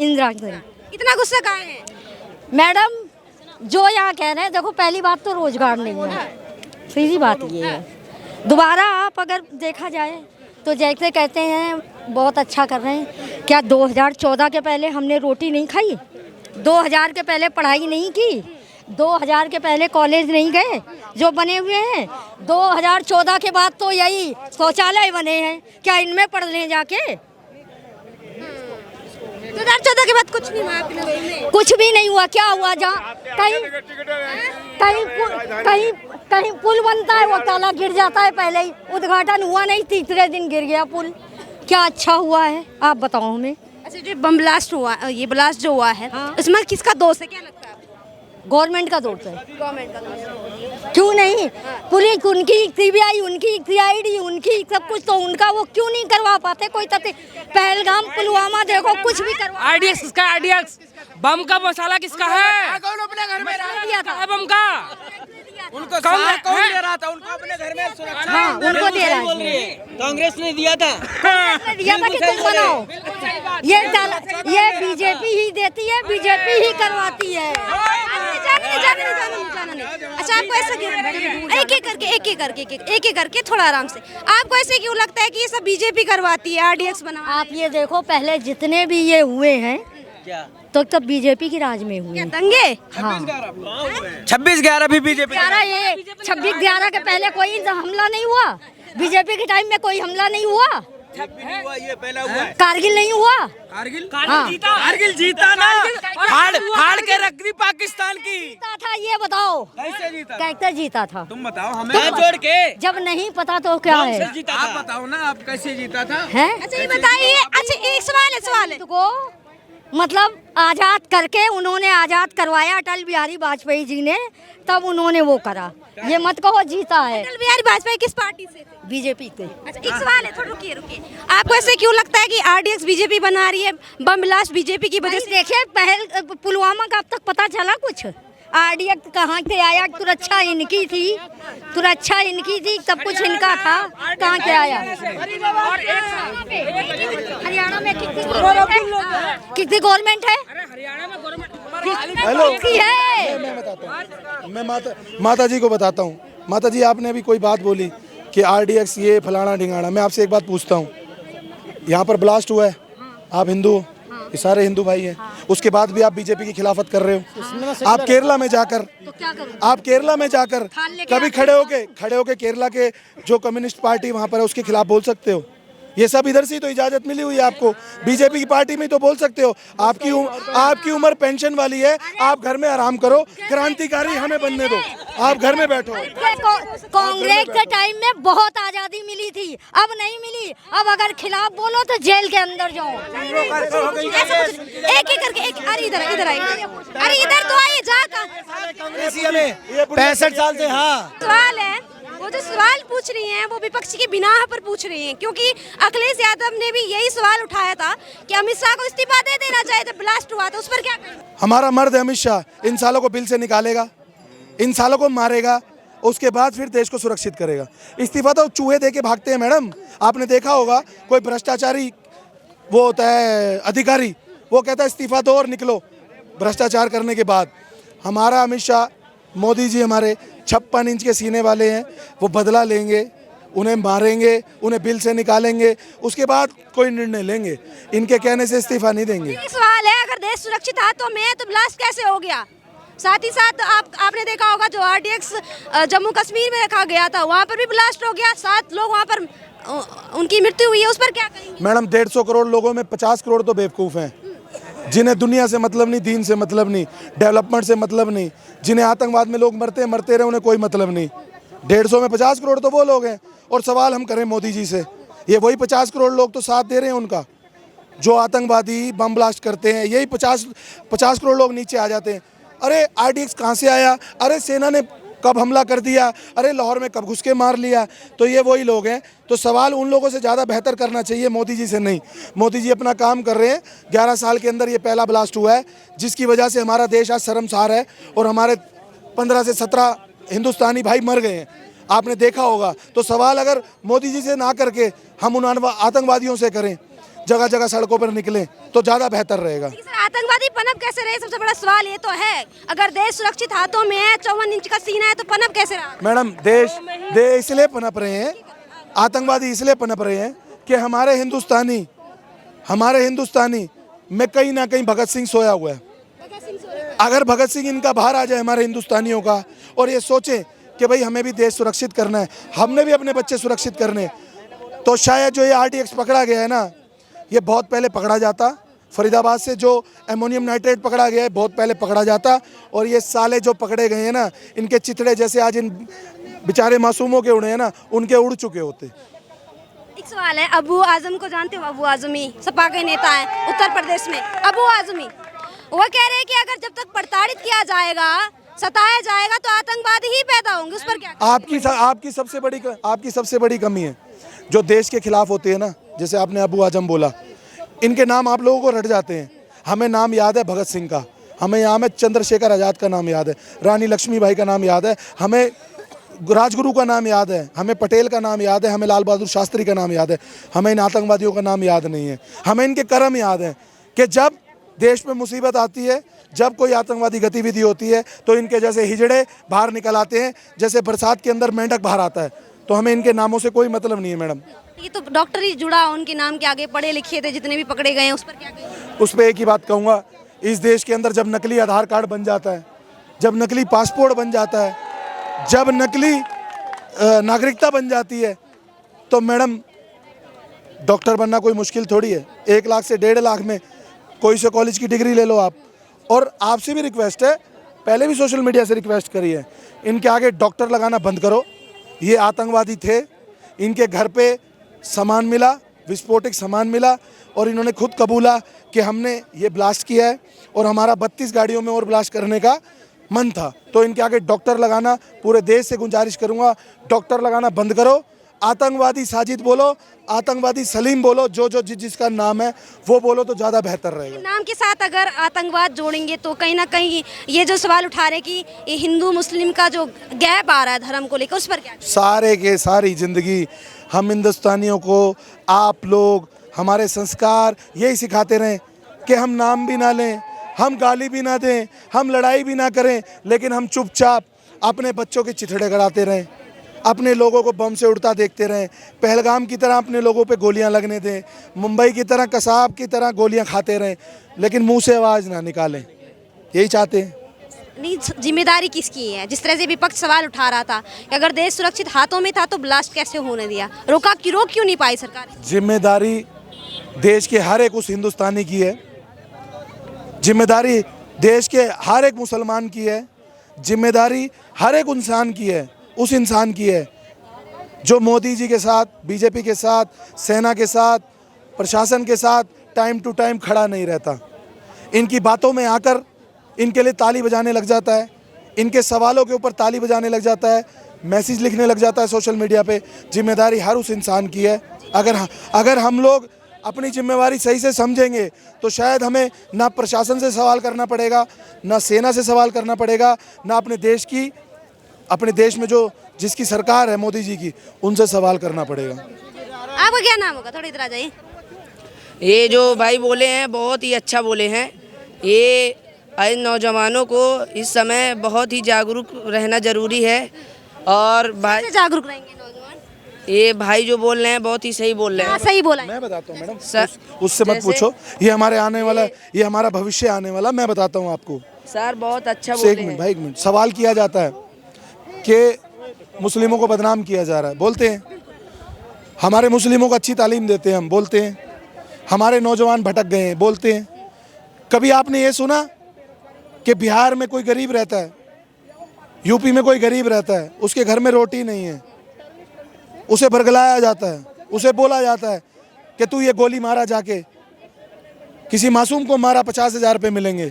इंदिरा गांधी। इतना गुस्सा काहे है? मैडम जो यहाँ कह रहे हैं, देखो पहली बात तो रोजगार नहीं है, सीधी बात ये है। दोबारा आप अगर देखा जाए तो जैसे कहते हैं बहुत अच्छा कर रहे हैं, क्या 2014 के पहले हमने रोटी नहीं खाई, 2000 के पहले पढ़ाई नहीं की, 2000 के पहले कॉलेज नहीं गए जो बने हुए हैं, 2014 के बाद तो यही शौचालय बने हैं, क्या इनमें पढ़ लें जाके? 2014 के बाद कुछ नहीं हुआ आपके नगर में? कुछ भी नहीं हुआ। क्या हुआ? जहाँ कहीं कहीं कहीं पुल बनता है वो ताला गिर जाता है, पहले ही उद्घाटन हुआ नहीं, तीसरे दिन गिर गया पुल। क्या अच्छा हुआ है आप बताओ हमें। अच्छा, जो बम ब्लास्ट हुआ, ये ब्लास्ट जो हुआ है, हाँ। इसमें किसका दोष है, क्या लगता है आपको? गवर्नमेंट का दोष है। गवर्नमेंट का दोष है। क्यों नहीं? पुलिस उनकी, सीबीआई उनकी, सीआईडी उनकी, सब कुछ तो उनका, वो क्यों नहीं करवा पाते कोई तथ्य? पहलगाम पुलवामा देखो, कुछ भी करवा। आरडीएक्स किसका? आरडीएक्स बम का मसाला किसका है? कौन अपने घर में दिया था बम का उनको कौन दे रहा था? उनको अपने घर में सुरक्षा। हाँ, उनको दे रहा है। कांग्रेस ने दिया था। दिया था कि तुम बनाओ। ये बीजेपी ही देती है, बीजेपी ही करवाती है। अच्छा, आपको ऐसा क्यों, एक एक करके थोड़ा आराम से, आपको ऐसे क्यों लगता है कि ये सब बीजेपी करवाती है, आरडीएक्स बना? आप ये देखो, पहले जितने भी ये हुए हैं क्या तो तब बीजेपी की राज में हुए। दंगे? हाँ, 26/11 भी बीजेपी। 26/11 के पहले कोई हमला नहीं हुआ, बीजेपी के टाइम में कोई हमला नहीं हुआ, ये पहला हुआ है। कारगिल नहीं हुआ। कारगिल हाँ। कारगिल जीता ना, फाड़ के रख दी पाकिस्तान की। जीता था ये बताओ, कैसे जीता? कैसे जीता था? तुम बताओ हमें। जोड़ के जब नहीं पता तो क्या है? आप बताओ ना, आप कैसे जीता था? हैं? अच्छा, ये बताइए। अच्छा, एक सवाल है। को मतलब आजाद करके उन्होंने आजाद करवाया अटल बिहारी वाजपेयी जी ने, तब उन्होंने वो करा। ये मत कहो जीता है। अटल बिहारी वाजपेयी किस पार्टी से थे? बीजेपी के। अच्छा, एक सवाल है, थोड़ा रुकिए। आपको ऐसे क्यों लगता है कि आरडीएक्स बीजेपी बना रही है, बम ब्लास्ट बीजेपी की वजह से? देखिए, पहल पुलवामा का अब तक पता चला कुछ? आरडीएक्स कहाँ से आया? सुरक्षा इनकी थी, सुरक्षा इनकी थी, सब कुछ इनका था, कहाँ से आया? हरियाणा में कितनी गवर्नमेंट है? हेलो, किसकी है? मैं बताता हूँ, मैं माता जी को बताता हूँ। माता जी, आपने अभी कोई बात बोली कि आरडीएक्स ये फलाना ढिंगाना। मैं आपसे एक बात पूछता हूँ, यहाँ पर ब्लास्ट हुआ है, आप हिंदू हो, ये सारे हिंदू भाई हैं, उसके बाद भी आप बीजेपी की खिलाफत कर रहे हो। आप केरला में जाकर, तो क्या करूं? आप केरला में जाकर कभी खड़े होके केरला के जो कम्युनिस्ट पार्टी वहाँ पर है उसके खिलाफ बोल सकते हो? ये सब इधर से ही तो इजाजत मिली हुई है आपको, बीजेपी की पार्टी में तो बोल सकते हो। आपकी उम्र पेंशन वाली है, आप घर में आराम करो, क्रांतिकारी हमें बनने दो, आप घर में बैठो। कांग्रेस के टाइम में बहुत आजादी मिली थी, अब नहीं मिली। अब अगर खिलाफ बोलो तो जेल के अंदर जाओ। एक करके अरे इधर आइए, अरे इधर तो आइए, जा कांग्रेसिया में 65 साल से। हाँ, सवाल है, वो जो सवाल पूछ रही हैं वो विपक्ष की बिनाह पर पूछ रही हैं, क्योंकि अखिलेश यादव ने भी यही सवाल उठाया था कि अमित शाह को इस्तीफा दे देना चाहिए जब ब्लास्ट हुआ था, उस पर क्या कहेंगे? हमारा मर्द अमित शाह इन सालों को बिल से निकालेगा, इन सालों को मारेगा, उसके बाद फिर देश को सुरक्षित करेगा। इस्तीफा तो चूहे दे के भागते हैं मैडम, आपने देखा होगा। कोई भ्रष्टाचारी वो होता है अधिकारी, वो कहता है इस्तीफा दो और निकलो भ्रष्टाचार करने के बाद। हमारा अमित शाह, मोदी जी हमारे 56 इंच के सीने वाले हैं, वो बदला लेंगे, उन्हें मारेंगे, उन्हें बिल से निकालेंगे, उसके बाद कोई निर्णय लेंगे। इनके कहने से इस्तीफा नहीं देंगे। सवाल है, अगर देश सुरक्षित हाथों में है तो ब्लास्ट कैसे हो गया? साथ ही साथ आपने देखा होगा जो आरडीएक्स जम्मू कश्मीर में रखा गया था, वहाँ पर भी ब्लास्ट हो गया, 7 लोग वहाँ पर उनकी मृत्यु हुई है, उस पर क्या कहेंगे? मैडम, 150 करोड़ लोगों में 50 करोड़ तो बेवकूफ़ हैं, जिन्हें दुनिया से मतलब नहीं, दीन से मतलब नहीं, डेवलपमेंट से मतलब नहीं, जिन्हें आतंकवाद में लोग मरते रहे, उन्हें कोई मतलब नहीं। 150 में 50 करोड़ तो वो लोग हैं। और सवाल हम करें मोदी जी से, ये वही 50 करोड़ लोग तो साथ दे रहे हैं उनका, जो आतंकवादी बम ब्लास्ट करते हैं, यही 50 करोड़ लोग नीचे आ जाते हैं। अरे आरडीएक्स कहाँ से आया? अरे सेना ने कब हमला कर दिया? अरे लाहौर में कब घुस के मार लिया? तो ये वही लोग हैं। तो सवाल उन लोगों से ज़्यादा बेहतर करना चाहिए, मोदी जी से नहीं। मोदी जी अपना काम कर रहे हैं। 11 साल के अंदर ये पहला ब्लास्ट हुआ है, जिसकी वजह से हमारा देश आज शर्मसार है और हमारे 15 से 17 हिंदुस्तानी भाई मर गए हैं, आपने देखा होगा। तो सवाल अगर मोदी जी से ना करके हम उन आतंकवादियों से करें जगह जगह सड़कों पर निकलें तो ज़्यादा बेहतर रहेगा। सर, आतंकवादी पनप कैसे रहे, सबसे बड़ा सवाल ये तो है। अगर देश सुरक्षित हाथों में है, 54 इंच का सीना है, तो पनप कैसे रहा? मैडम देश इसलिए पनप रहे हैं, आतंकवादी इसलिए पनप रहे हैं कि हमारे हिंदुस्तानी में कहीं ना कहीं भगत सिंह सोया हुआ है। अगर भगत सिंह इनका बाहर आ जाए हमारे हिंदुस्तानियों का, और ये सोचें कि भाई हमें भी देश सुरक्षित करना है, हमने भी अपने बच्चे सुरक्षित करने, तो शायद जो ये RTX पकड़ा गया है ना, ये बहुत पहले पकड़ा जाता। फरीदाबाद से जो एमोनियम नाइट्रेट पकड़ा गया है बहुत पहले पकड़ा जाता, और ये साले जो पकड़े गए हैं ना, इनके चितड़े जैसे आज इन बेचारे मासूमों के उड़े हैं ना, उनके उड़ चुके होते। एक सवाल है, अबू आजम को जानते हो? अबू आजमी सपा के नेता हैं उत्तर प्रदेश में। अबू आजमी वो कह रहे हैं कि अगर जब तक प्रताड़ित किया जाएगा, सताया जाएगा, तो आतंकवादी ही पैदा होंगे। उस पर क्या? आपकी सबसे बड़ी कमी है जो देश के खिलाफ होते हैं ना, जैसे आपने अबू आजम बोला, इनके नाम आप लोगों को रट जाते हैं। हमें नाम याद है भगत सिंह का, हमें यहाँ में चंद्रशेखर आज़ाद का नाम याद है, रानी लक्ष्मीबाई का नाम याद है, हमें राजगुरु का नाम याद है, हमें पटेल का नाम याद है, हमें लाल बहादुर शास्त्री का नाम याद है। हमें इन आतंकवादियों का नाम याद नहीं है। हमें इनके कर्म याद हैं कि जब देश में मुसीबत आती है, जब कोई आतंकवादी गतिविधि होती है, तो इनके जैसे हिजड़े बाहर निकल आते हैं, जैसे बरसात के अंदर मेंढक बाहर आता है। तो हमें इनके नामों से कोई मतलब नहीं है मैडम। ये तो डॉक्टर ही जुड़ा उनके नाम के आगे, पढ़े लिखे थे जितने भी पकड़े गए हैं, उस पर क्या कहेंगे? उस पर एक ही बात कहूँगा, इस देश के अंदर जब नकली आधार कार्ड बन जाता है, जब नकली पासपोर्ट बन जाता है, जब नकली नागरिकता बन जाती है, तो मैडम डॉक्टर बनना कोई मुश्किल थोड़ी है। 1 लाख से 1.5 लाख में कोई से कॉलेज की डिग्री ले लो आप। और आपसे भी रिक्वेस्ट है, पहले भी सोशल मीडिया से रिक्वेस्ट करी है, इनके आगे डॉक्टर लगाना बंद करो। ये आतंकवादी थे, इनके घर पे सामान मिला, विस्फोटक सामान मिला, और इन्होंने खुद कबूला कि हमने ये ब्लास्ट किया है, और हमारा 32 गाड़ियों में और ब्लास्ट करने का मन था। तो इनके आगे डॉक्टर लगाना, पूरे देश से गुजारिश करूंगा, डॉक्टर लगाना बंद करो। आतंकवादी साजिद बोलो, आतंकवादी सलीम बोलो, जो जिसका नाम है वो बोलो, तो ज़्यादा बेहतर रहेगा। नाम के साथ अगर आतंकवाद जोड़ेंगे तो कहीं ना कहीं ये जो सवाल उठा रहे हैं कि ये हिंदू मुस्लिम का जो गैप आ रहा है धर्म को लेकर, उस पर क्या? सारे के सारी ज़िंदगी हम हिंदुस्तानियों को, आप लोग, हमारे संस्कार यही सिखाते रहें कि हम नाम भी ना लें, हम गाली भी ना दें, हम लड़ाई भी ना करें, लेकिन हम चुपचाप अपने बच्चों के चिथड़े गड़ाते रहें, अपने लोगों को बम से उड़ता देखते रहें, पहलगाम की तरह अपने लोगों पे गोलियां लगने दें, मुंबई की तरह, कसाब की तरह गोलियां खाते रहें, लेकिन मुंह से आवाज़ ना निकालें। यही चाहते हैं। नहीं, जिम्मेदारी किसकी है? जिस तरह से विपक्ष सवाल उठा रहा था कि अगर देश सुरक्षित हाथों में था तो ब्लास्ट कैसे होने दिया, रोक क्यों नहीं पाई सरकार? जिम्मेदारी देश के हर एक उस हिंदुस्तानी की है, जिम्मेदारी देश के हर एक मुसलमान की है, जिम्मेदारी हर एक इंसान की है, उस इंसान की है जो मोदी जी के साथ, बीजेपी के साथ, सेना के साथ, प्रशासन के साथ टाइम टू टाइम खड़ा नहीं रहता। इनकी बातों में आकर इनके लिए ताली बजाने लग जाता है, इनके सवालों के ऊपर ताली बजाने लग जाता है, मैसेज लिखने लग जाता है सोशल मीडिया पे। जिम्मेदारी हर उस इंसान की है। अगर हम लोग अपनी जिम्मेवारी सही से समझेंगे तो शायद हमें ना प्रशासन से सवाल करना पड़ेगा, ना सेना से सवाल करना पड़ेगा, ना अपने देश में जो जिसकी सरकार है मोदी जी की, उनसे सवाल करना पड़ेगा। आपका क्या नाम होगा? थोड़ी इधर आ जाइए। ये जो भाई बोले हैं बहुत ही अच्छा बोले हैं। ये आज नौजवानों को इस समय बहुत ही जागरूक रहना जरूरी है। और भाई कैसे जागरूक रहेंगे नौजवान? ये भाई जो बोल रहे हैं बहुत ही सही बोल रहे हाँ, हैं। सही बोला है। मैं बताता हूँ मैडम, सर उससे मत पूछो, ये हमारे आने वाला, ये हमारा भविष्य आने वाला, मैं बताता हूँ आपको। सर बहुत अच्छा एक बोले मिनट हैं। भाई, 1 मिनट। सवाल किया जाता है कि मुस्लिमों को बदनाम किया जा रहा है, बोलते हैं हमारे मुस्लिमों को अच्छी तालीम देते हैं, हम बोलते हैं हमारे नौजवान भटक गए हैं, बोलते हैं। कभी आपने ये सुना कि बिहार में कोई गरीब रहता है, यूपी में कोई गरीब रहता है, उसके घर में रोटी नहीं है, उसे बरगलाया जाता है, उसे बोला जाता है कि तू ये गोली मारा, जाके किसी मासूम को मारा, 50,000 रुपये मिलेंगे,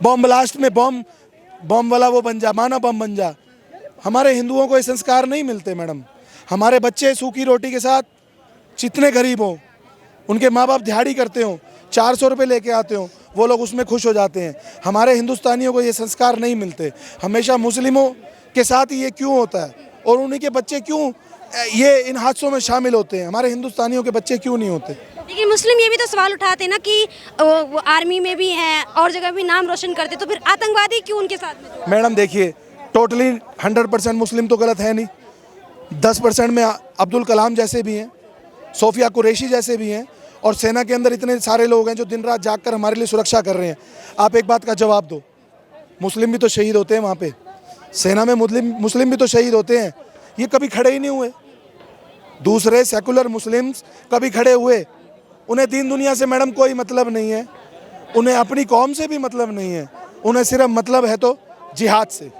बॉम्ब ब्लास्ट में बॉम्ब वाला वो बन जा, मानव बम बन जा। हमारे हिंदुओं को ये संस्कार नहीं मिलते मैडम। हमारे बच्चे सूखी रोटी के साथ जितने गरीब हों, उनके माँ बाप दिहाड़ी करते हों, 400 रुपये लेके आते हों, वो लोग उसमें खुश हो जाते हैं। हमारे हिंदुस्तानियों को ये संस्कार नहीं मिलते। हमेशा मुस्लिमों के साथ ही ये क्यों होता है, और उन्हीं के बच्चे क्यों ये इन हादसों में शामिल होते हैं, हमारे हिंदुस्तानियों के बच्चे क्यों नहीं होते? लेकिन मुस्लिम ये भी तो सवाल उठाते हैं ना कि वो आर्मी में भी हैं और जगह भी नाम रोशन करते, तो फिर आतंकवादी क्यों उनके साथ में? मैडम देखिए, टोटली 100% मुस्लिम तो गलत है नहीं, 10% में अब्दुल कलाम जैसे भी हैं, सोफिया कुरैशी जैसे भी हैं, और सेना के अंदर इतने सारे लोग हैं जो दिन रात जाग कर हमारे लिए सुरक्षा कर रहे हैं। आप एक बात का जवाब दो, मुस्लिम भी तो शहीद होते हैं वहाँ पे, सेना में मुस्लिम भी तो शहीद होते हैं, ये कभी खड़े ही नहीं हुए। दूसरे सेकुलर मुस्लिम्स कभी खड़े हुए? उन्हें दीन दुनिया से मैडम कोई मतलब नहीं है, उन्हें अपनी कौम से भी मतलब नहीं है, उन्हें सिर्फ मतलब है तो जिहाद से।